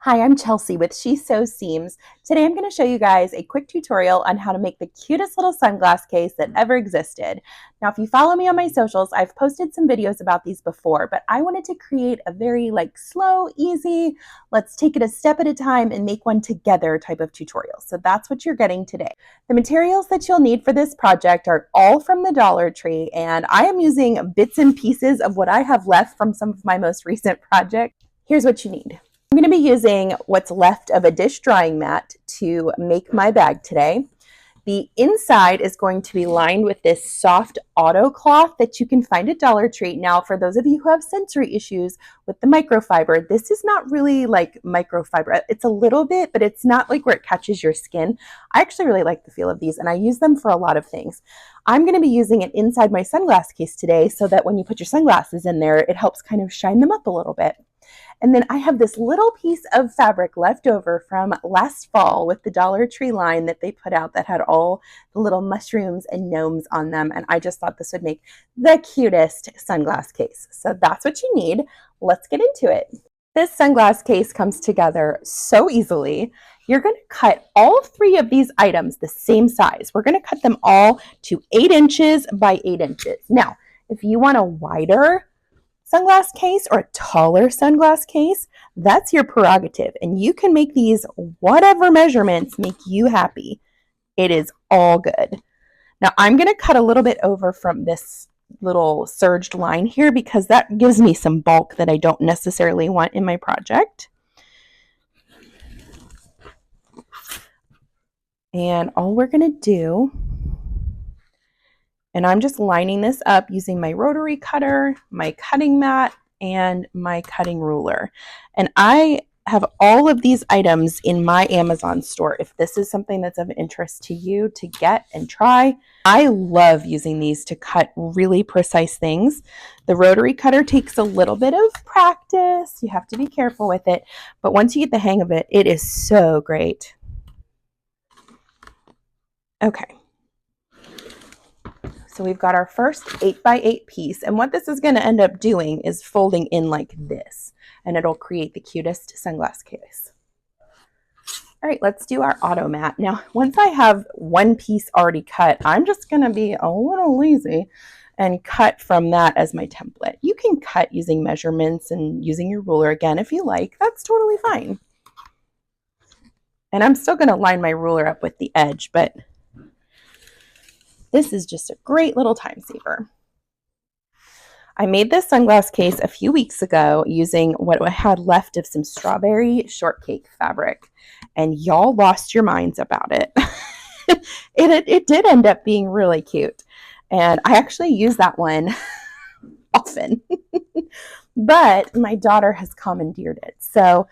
Hi, I'm Chelsea with She Sews Seams. Today I'm going to show you guys a quick tutorial on how to make the cutest little sunglass case that ever existed. Now, if you follow me on my socials, I've posted some videos about these before, but I wanted to create a very slow, easy, let's take it a step at a time and make one together type of tutorial. So that's what you're getting today. The materials that you'll need for this project are all from the Dollar Tree, and I am using bits and pieces of what I have left from some of my most recent projects. Here's what you need. I'm going to be using what's left of a dish drying mat to make my bag today. The inside is going to be lined with this soft auto cloth that you can find at Dollar Tree. Now, for those of you who have sensory issues with the microfiber, this is not really like microfiber. It's a little bit, but it's not like where it catches your skin. I actually really like the feel of these, and I use them for a lot of things. I'm going to be using it inside my sunglass case today so that when you put your sunglasses in there, it helps kind of shine them up a little bit. And then I have this little piece of fabric left over from last fall with the Dollar Tree line that they put out that had all the little mushrooms and gnomes on them. And I just thought this would make the cutest sunglass case. So that's what you need. Let's get into it. This sunglass case comes together so easily. You're going to cut all three of these items the same size. We're going to cut them all to 8 inches by 8 inches. Now, if you want a wider sunglass case or a taller sunglass case, that's your prerogative. And you can make these whatever measurements make you happy. It is all good. Now I'm going to cut a little bit over from this little serged line here because that gives me some bulk that I don't necessarily want in my project. And all we're going to do, and I'm just lining this up using my rotary cutter, my cutting mat, and my cutting ruler. And I have all of these items in my Amazon store. If this is something that's of interest to you to get and try, I love using these to cut really precise things. The rotary cutter takes a little bit of practice. You have to be careful with it. But once you get the hang of it, it is so great. Okay. So we've got our first 8 by 8 piece, and what this is going to end up doing is folding in like this, and it'll create the cutest sunglass case. All right, let's do our auto mat. Now, once I have one piece already cut, I'm just going to be a little lazy and cut from that as my template. You can cut using measurements and using your ruler again if you like. That's totally fine. And I'm still going to line my ruler up with the edge, but this is just a great little time saver. I made this sunglass case a few weeks ago using what I had left of some strawberry shortcake fabric, and y'all lost your minds about it. It did end up being really cute, and I actually use that one often, but my daughter has commandeered it. So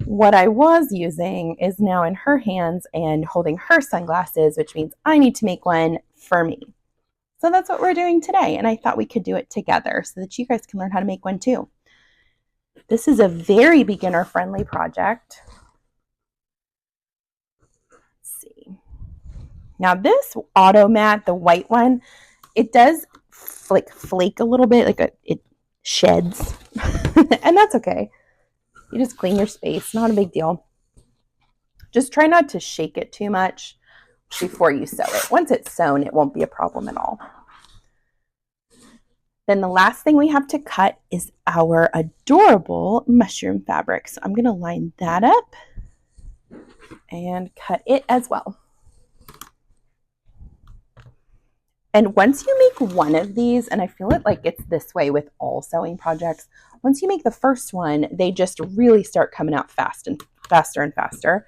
what I was using is now in her hands and holding her sunglasses, which means I need to make one for me. So that's what we're doing today, and I thought we could do it together so that you guys can learn how to make one too. This is a very beginner-friendly project. Let's see. Now this auto mat, the white one, it does flake a little bit, it sheds, and that's okay. You just clean your space, not a big deal. Just try not to shake it too much before you sew it. Once it's sewn, it won't be a problem at all. Then the last thing we have to cut is our adorable mushroom fabric. So I'm going to line that up and cut it as well. And once you make one of these, and I feel it like it's this way with all sewing projects, once you make the first one, they just really start coming out fast and faster and faster.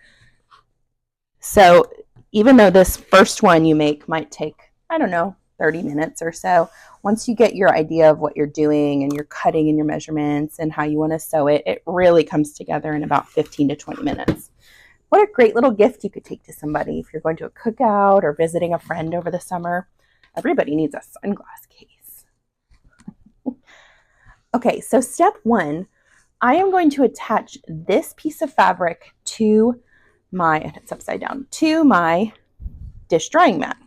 So even though this first one you make might take, I don't know, 30 minutes or so, once you get your idea of what you're doing and you're cutting and your measurements and how you want to sew it, it really comes together in about 15 to 20 minutes. What a great little gift you could take to somebody if you're going to a cookout or visiting a friend over the summer. Everybody needs a sunglass case. Okay, so step one, I am going to attach this piece of fabric to and it's upside down, to my dish drying mat.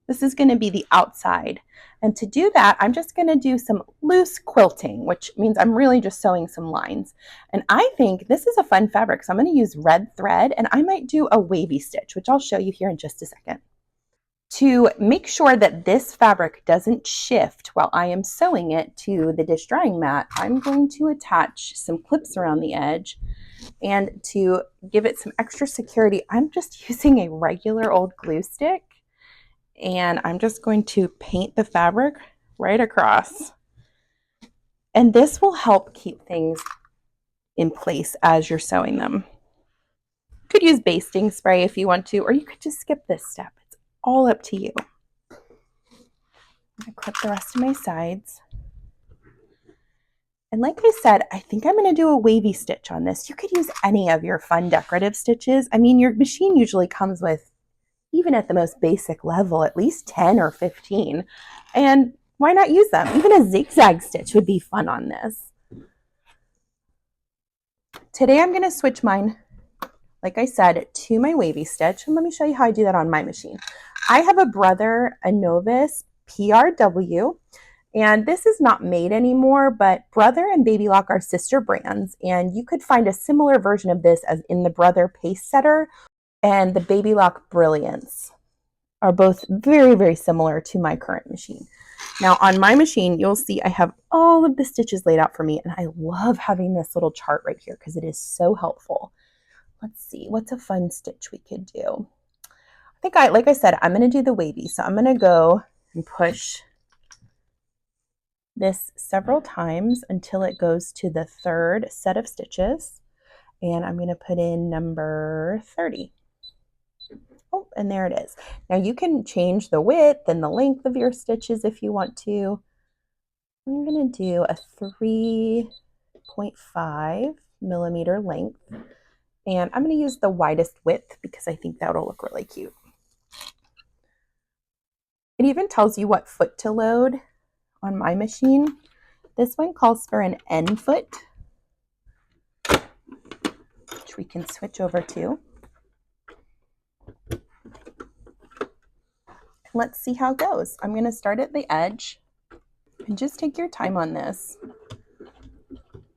This is going to be the outside And to do that, I'm just going to do some loose quilting, which means I'm really just sewing some lines. And I think this is a fun fabric, so I'm going to use red thread, and I might do a wavy stitch, which I'll show you here in just a second. To make sure that this fabric doesn't shift while I am sewing it to the dish drying mat, I'm going to attach some clips around the edge, and to give it some extra security, I'm just using a regular old glue stick, and I'm just going to paint the fabric right across. And this will help keep things in place as you're sewing them. You could use basting spray if you want to, or you could just skip this step. It's all up to you. I'm going to clip the rest of my sides. And like I said, I think I'm going to do a wavy stitch on this. You could use any of your fun decorative stitches. I mean, your machine usually comes with, even at the most basic level, at least 10 or 15. And why not use them? Even a zigzag stitch would be fun on this. Today I'm going to switch mine, like I said, to my wavy stitch. And let me show you how I do that on my machine. I have a Brother Anovis PRW. And this is not made anymore, but Brother and Baby Lock are sister brands. And you could find a similar version of this as in the Brother Pace Setter and the Baby Lock Brilliance are both very, very similar to my current machine. Now on my machine, you'll see I have all of the stitches laid out for me, and I love having this little chart right here because it is so helpful. Let's see, what's a fun stitch we could do? I think like I said, I'm going to do the wavy. So I'm going to go and push this several times until it goes to the third set of stitches. And I'm going to put in number 30. Oh, and there it is. Now you can change the width and the length of your stitches if you want to. I'm going to do a 3.5 millimeter length. And I'm going to use the widest width because I think that'll look really cute. It even tells you what foot to load on my machine. This one calls for an N foot, which we can switch over to. Let's see how it goes. I'm going to start at the edge, and just take your time on this.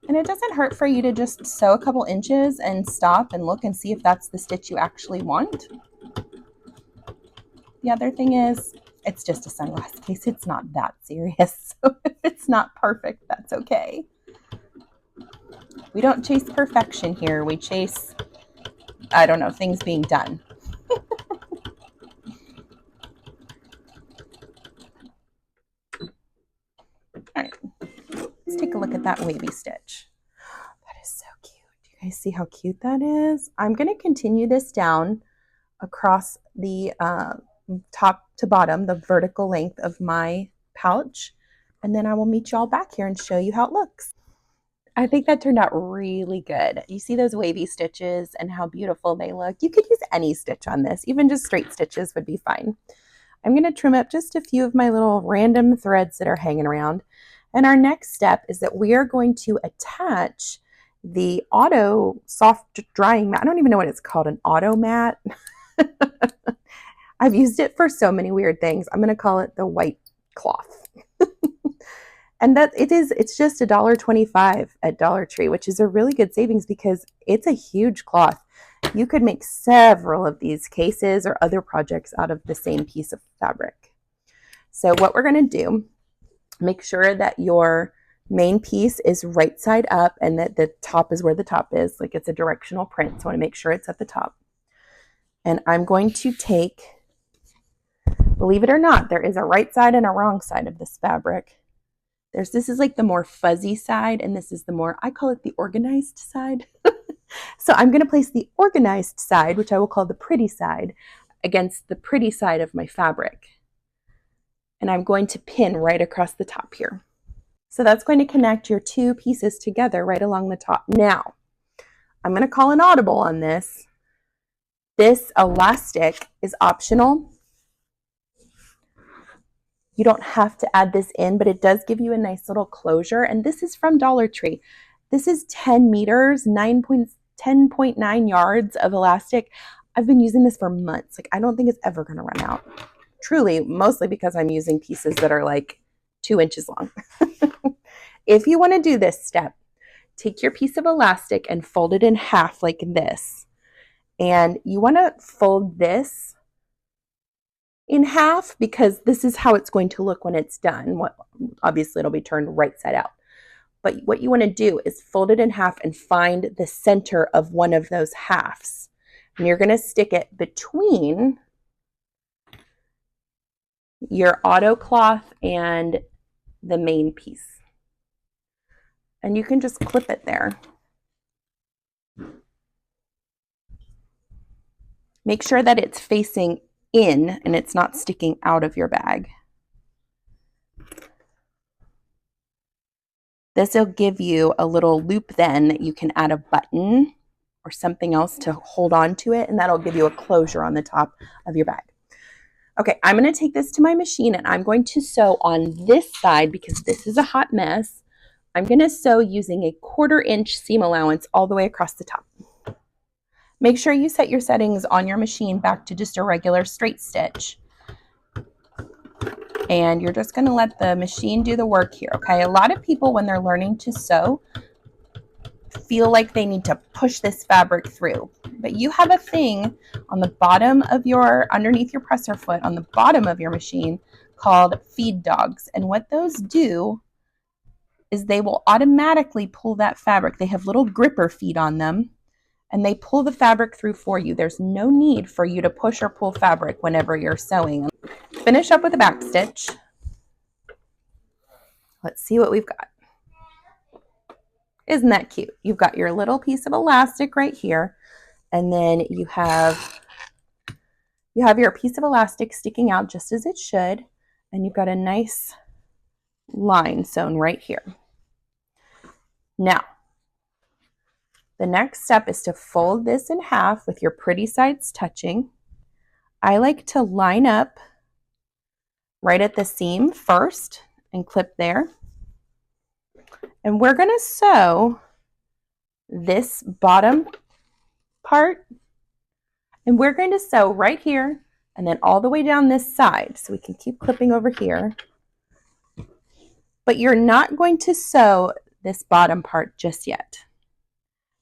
And it doesn't hurt for you to just sew a couple inches and stop and look and see if that's the stitch you actually want. The other thing is, it's just a sunglass case. It's not that serious. So if it's not perfect, that's okay. We don't chase perfection here. We chase, I don't know, things being done. All right, let's take a look at that wavy stitch. That is so cute. Do you guys see how cute that is? I'm going to continue this down across the top to bottom, the vertical length of my pouch, and then I will meet you all back here and show you how it looks. I think that turned out really good. You see those wavy stitches and how beautiful they look? You could use any stitch on this, even just straight stitches would be fine. I'm going to trim up just a few of my little random threads that are hanging around. And our next step is that we are going to attach the auto soft drying mat. I don't even know what it's called, an auto mat. I've used it for so many weird things. I'm going to call it the white cloth. And it's just $1.25 at Dollar Tree, which is a really good savings because it's a huge cloth. You could make several of these cases or other projects out of the same piece of fabric. So what we're going to do, make sure that your main piece is right side up and that the top is where the top is, like it's a directional print. So I want to make sure it's at the top. And I'm going to take, believe it or not, there is a right side and a wrong side of this fabric. This is like the more fuzzy side, and this is the more, I call it the organized side. So I'm going to place the organized side, which I will call the pretty side, against the pretty side of my fabric. And I'm going to pin right across the top here. So that's going to connect your two pieces together right along the top. Now, I'm going to call an audible on this. This elastic is optional. You don't have to add this in, but it does give you a nice little closure. And this is from Dollar Tree. This is 10 meters, 10.9 yards of elastic. I've been using this for months. Like, I don't think it's ever going to run out. truly, mostly because I'm using pieces that are like 2 inches long. If you want to do this step, take your piece of elastic and fold it in half like this. And you want to fold this in half because this is how it's going to look when it's done. Obviously, it'll be turned right side out. But what you want to do is fold it in half and find the center of one of those halves. And you're going to stick it between your auto cloth and the main piece. And you can just clip it there. Make sure that it's facing in and it's not sticking out of your bag. This will give you a little loop then that you can add a button or something else to hold on to it, and that'll give you a closure on the top of your bag. Okay, I'm going to take this to my machine and I'm going to sew on this side because this is a hot mess. I'm going to sew using a 1/4 inch seam allowance all the way across the top. Make sure you set your settings on your machine back to just a regular straight stitch. And you're just going to let the machine do the work here, okay? A lot of people, when they're learning to sew, feel like they need to push this fabric through. But you have a thing on the bottom of underneath your presser foot, on the bottom of your machine, called feed dogs. And what those do is they will automatically pull that fabric. They have little gripper feet on them, and they pull the fabric through for you. There's no need for you to push or pull fabric whenever you're sewing. Finish up with a back stitch. Let's see what we've got. Isn't that cute? You've got your little piece of elastic right here, and then you have your piece of elastic sticking out just as it should, and you've got a nice line sewn right here. Now, the next step is to fold this in half with your pretty sides touching. I like to line up right at the seam first and clip there. And we're going to sew this bottom part, and we're going to sew right here and then all the way down this side, so we can keep clipping over here. But you're not going to sew this bottom part just yet.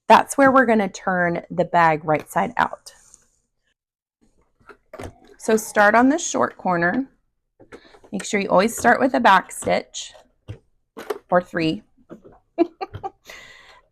That's where we're going to turn the bag right side out. So start on the short corner. Make sure you always start with a back stitch, or 3.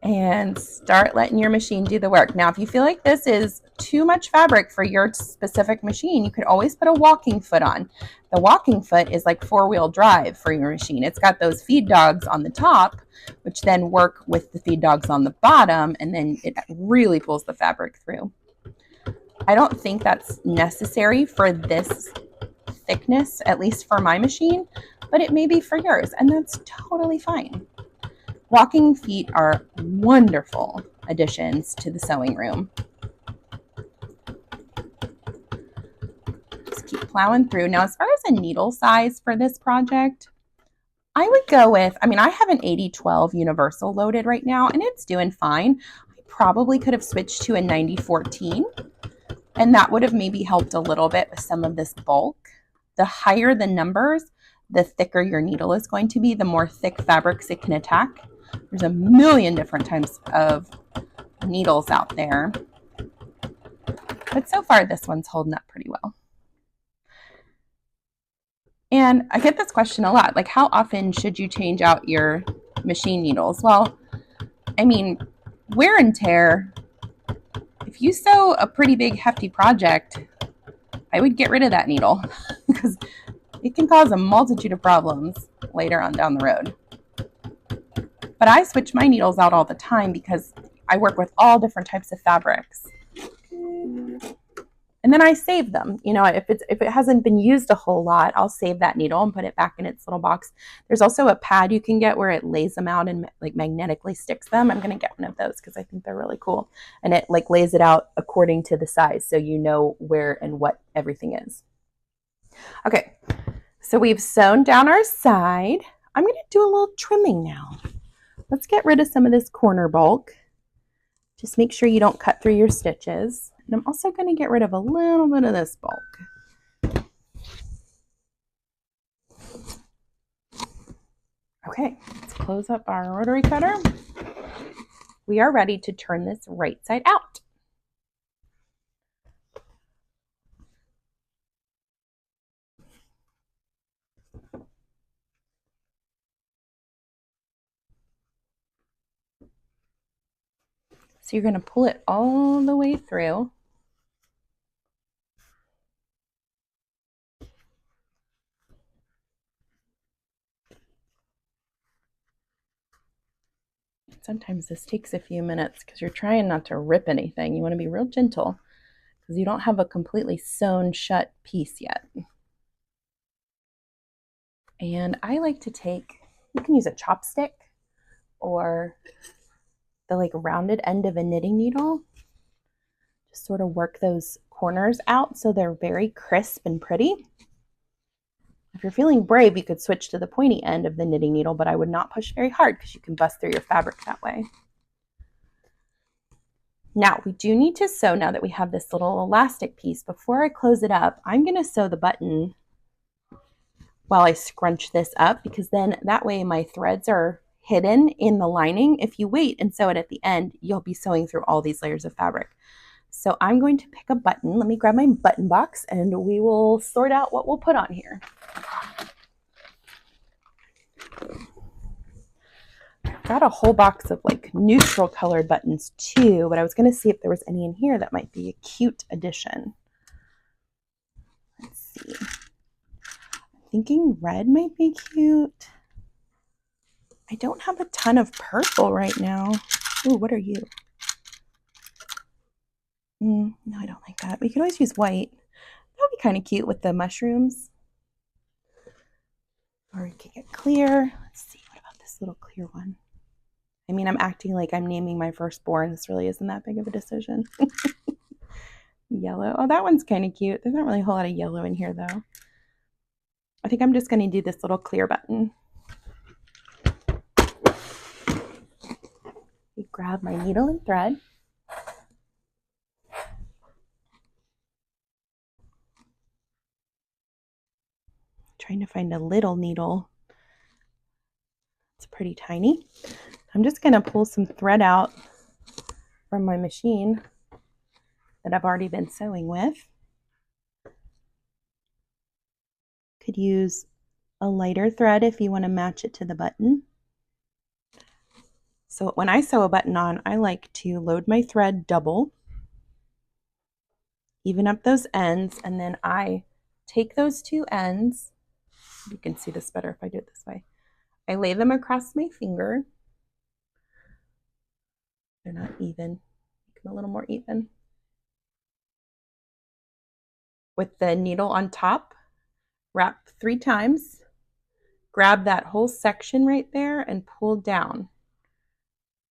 And start letting your machine do the work. Now, if you feel like this is too much fabric for your specific machine, you could always put a walking foot on. The walking foot is like 4-wheel drive for your machine. It's got those feed dogs on the top, which then work with the feed dogs on the bottom, and then it really pulls the fabric through. I don't think that's necessary for this thickness, at least for my machine, but it may be for yours, and that's totally fine. Walking feet are wonderful additions to the sewing room. Just keep plowing through. Now, as far as a needle size for this project, I would go with, I have an 80-12 universal loaded right now, and it's doing fine. I probably could have switched to a 90-14, and that would have maybe helped a little bit with some of this bulk. The higher the numbers, the thicker your needle is going to be, the more thick fabrics it can attack. There's a million different types of needles out there, but so far this one's holding up pretty well. And I get this question a lot, like how often should you change out your machine needles? Well, wear and tear, if you sew a pretty big hefty project, I would get rid of that needle because it can cause a multitude of problems later on down the road. But I switch my needles out all the time because I work with all different types of fabrics. And then I save them. If it hasn't been used a whole lot, I'll save that needle and put it back in its little box. There's also a pad you can get where it lays them out and like magnetically sticks them. I'm going to get one of those because I think they're really cool. And it like lays it out according to the size, so you know where and what everything is. Okay, so we've sewn down our side. I'm going to do a little trimming now. Let's get rid of some of this corner bulk. Just make sure you don't cut through your stitches. And I'm also going to get rid of a little bit of this bulk. Okay, let's close up our rotary cutter. We are ready to turn this right side out. So you're going to pull it all the way through. Sometimes this takes a few minutes because you're trying not to rip anything. You want to be real gentle because you don't have a completely sewn shut piece yet. And I like to take, you can use a chopstick or the like rounded end of a knitting needle. Just sort of work those corners out so they're very crisp and pretty. If you're feeling brave, you could switch to the pointy end of the knitting needle, but I would not push very hard because you can bust through your fabric that way. Now, we do need to sew now that we have this little elastic piece. Before I close it up, I'm going to sew the button while I scrunch this up because then that way my threads are hidden in the lining. If you wait and sew it at the end, you'll be sewing through all these layers of fabric. So I'm going to pick a button. Let me grab my button box and we will sort out what we'll put on here. Got a whole box of like neutral colored buttons too, but I was going to see if there was any in here that might be a cute addition. Let's see. I'm thinking red might be cute. I don't have a ton of purple right now. Ooh, what are you? No, I don't like that. We could always use white. That would be kind of cute with the mushrooms. Or we could get clear. Let's see, what about this little clear one? I mean, I'm acting like I'm naming my firstborn. This really isn't that big of a decision. Yellow. Oh, that one's kind of cute. There's not really a whole lot of yellow in here, though. I think I'm just going to do this little clear button. Grab my needle and thread. Trying to find a little needle. It's pretty tiny. I'm just going to pull some thread out from my machine that I've already been sewing with. Could use a lighter thread if you want to match it to the button. So when I sew a button on, I like to load my thread double, even up those ends, and then I take those two ends. You can see this better if I do it this way. I lay them across my finger. They're not even. Make them a little more even. With the needle on top, wrap 3 times, grab that whole section right there and pull down.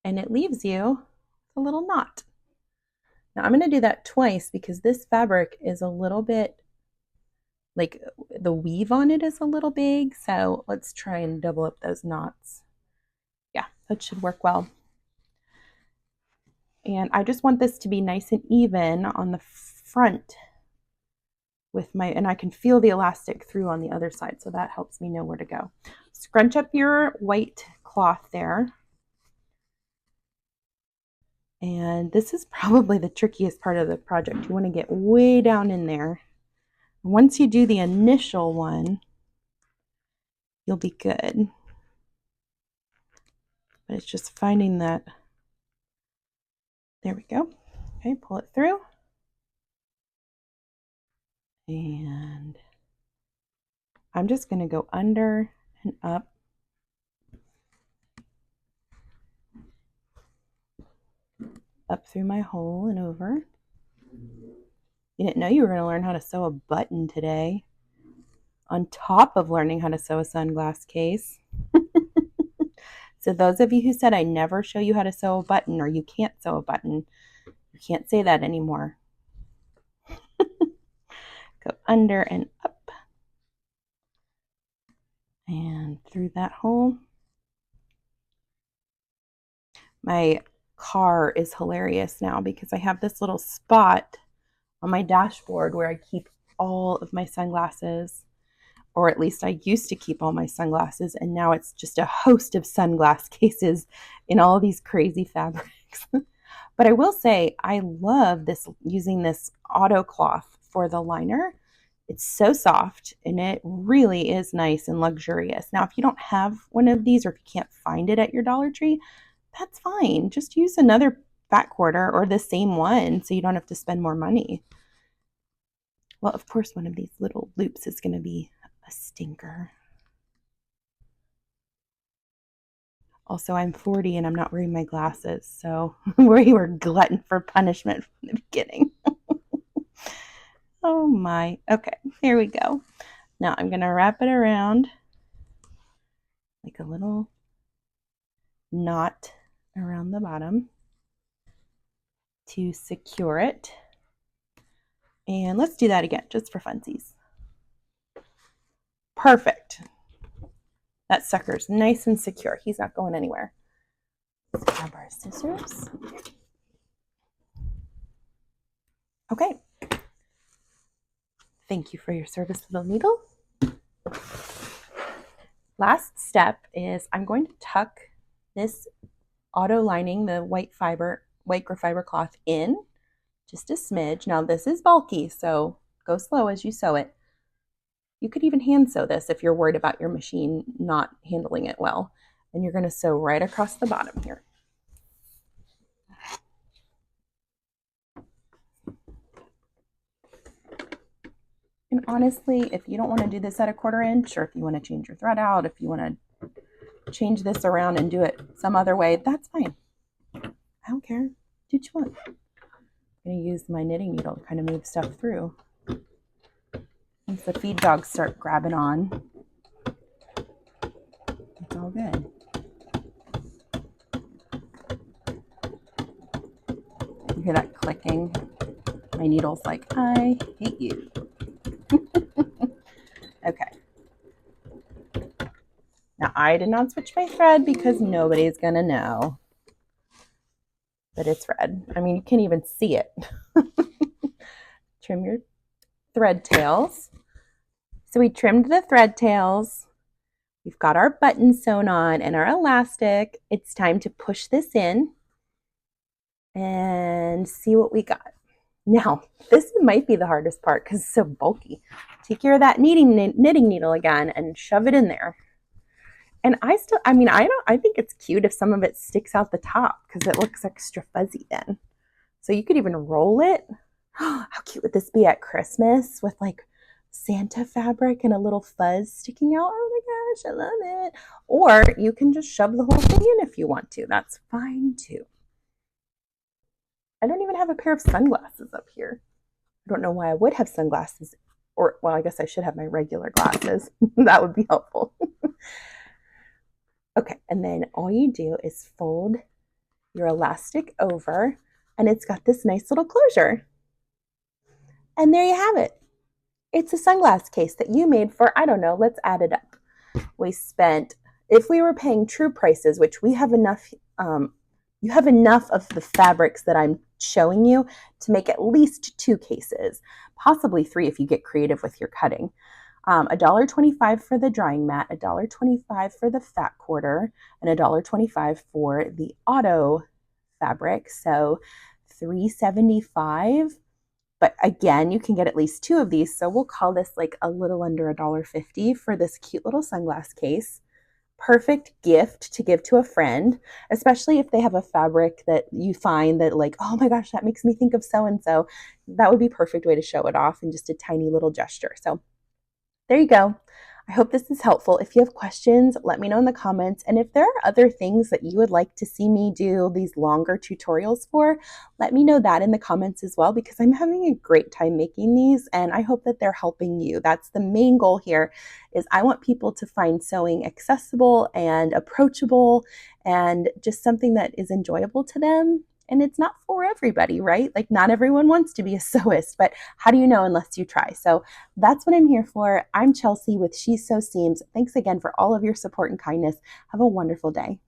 And it leaves you a little knot. Now I'm going to do that twice because this fabric is a little bit, like the weave on it is a little big. So let's try and double up those knots. Yeah, that should work well. And I just want this to be nice and even on the front with my, and I can feel the elastic through on the other side. So that helps me know where to go. Scrunch up your white cloth there. And this is probably the trickiest part of the project. You want to get way down in there. Once you do the initial one, you'll be good. But it's just finding that. There we go. Okay, pull it through. And I'm just going to go under and up. Up through my hole and over. You didn't know you were going to learn how to sew a button today, on top of learning how to sew a sunglass case. So those of you who said I never show you how to sew a button or you can't sew a button, you can't say that anymore. Go under and up and through that hole. My car is hilarious now because I have this little spot on my dashboard where I keep all of my sunglasses, or at least I used to keep all my sunglasses, and now it's just a host of sunglass cases in all these crazy fabrics. But I will say I love this, using this auto cloth for the liner. It's so soft and it really is nice and luxurious. Now, if you don't have one of these, or if you can't find it at your Dollar Tree, that's fine. Just use another fat quarter or the same one so you don't have to spend more money. Well, of course, one of these little loops is going to be a stinker. Also, I'm 40 and I'm not wearing my glasses, so we were glutton for punishment from the beginning. Oh my. Okay, here we go. Now I'm going to wrap it around like a little knot around the bottom to secure it. And let's do that again, just for funsies. Perfect. That sucker's nice and secure. He's not going anywhere. Let's grab our scissors. Okay. Thank you for your service, little needle. Last step is I'm going to tuck this auto lining, the white microfiber cloth, in just a smidge. Now this is bulky, so go slow as you sew it. You could even hand sew this if you're worried about your machine not handling it well. And you're going to sew right across the bottom here. And honestly, if you don't want to do this at a 1/4 inch, or if you want to change your thread out, if you want to change this around and do it some other way, that's fine. I don't care. Do what you want. I'm going to use my knitting needle to kind of move stuff through. Once the feed dogs start grabbing on, it's all good. You hear that clicking? My needle's like, I hate you. Okay. Now I did not switch my thread because nobody's gonna know that it's red. I mean, you can't even see it. Trim your thread tails. So we trimmed the thread tails. We've got our button sewn on and our elastic. It's time to push this in and see what we got. Now, this might be the hardest part because it's so bulky. Take care of that knitting needle again and shove it in there. And I think it's cute if some of it sticks out the top because it looks extra fuzzy then. So you could even roll it. How cute would this be at Christmas with like Santa fabric and a little fuzz sticking out? Oh my gosh, I love it. Or you can just shove the whole thing in if you want to. That's fine too. I don't even have a pair of sunglasses up here. I don't know why I would have sunglasses. Or, well, I guess I should have my regular glasses. That would be helpful. Okay, and then all you do is fold your elastic over, and it's got this nice little closure. And there you have it. It's a sunglass case that you made for, I don't know, let's add it up. We spent, if we were paying true prices, which we have enough, you have enough of the fabrics that I'm showing you to make at least 2 cases, possibly 3 if you get creative with your cutting. $1.25 for the drying mat, $1.25 for the fat quarter, and $1.25 for the auto fabric. So $3.75. But again, you can get at least 2 of these. So we'll call this like a little under $1.50 for this cute little sunglass case. Perfect gift to give to a friend, especially if they have a fabric that you find that like, oh my gosh, that makes me think of so-and-so. That would be a perfect way to show it off in just a tiny little gesture. So there you go. I hope this is helpful. If you have questions, let me know in the comments. And if there are other things that you would like to see me do these longer tutorials for, let me know that in the comments as well, because I'm having a great time making these and I hope that they're helping you. That's the main goal here, is I want people to find sewing accessible and approachable and just something that is enjoyable to them. And it's not for everybody, right? Like not everyone wants to be a sewist, but how do you know unless you try? So that's what I'm here for. I'm Chelsea with She Sew Seams. Thanks again for all of your support and kindness. Have a wonderful day.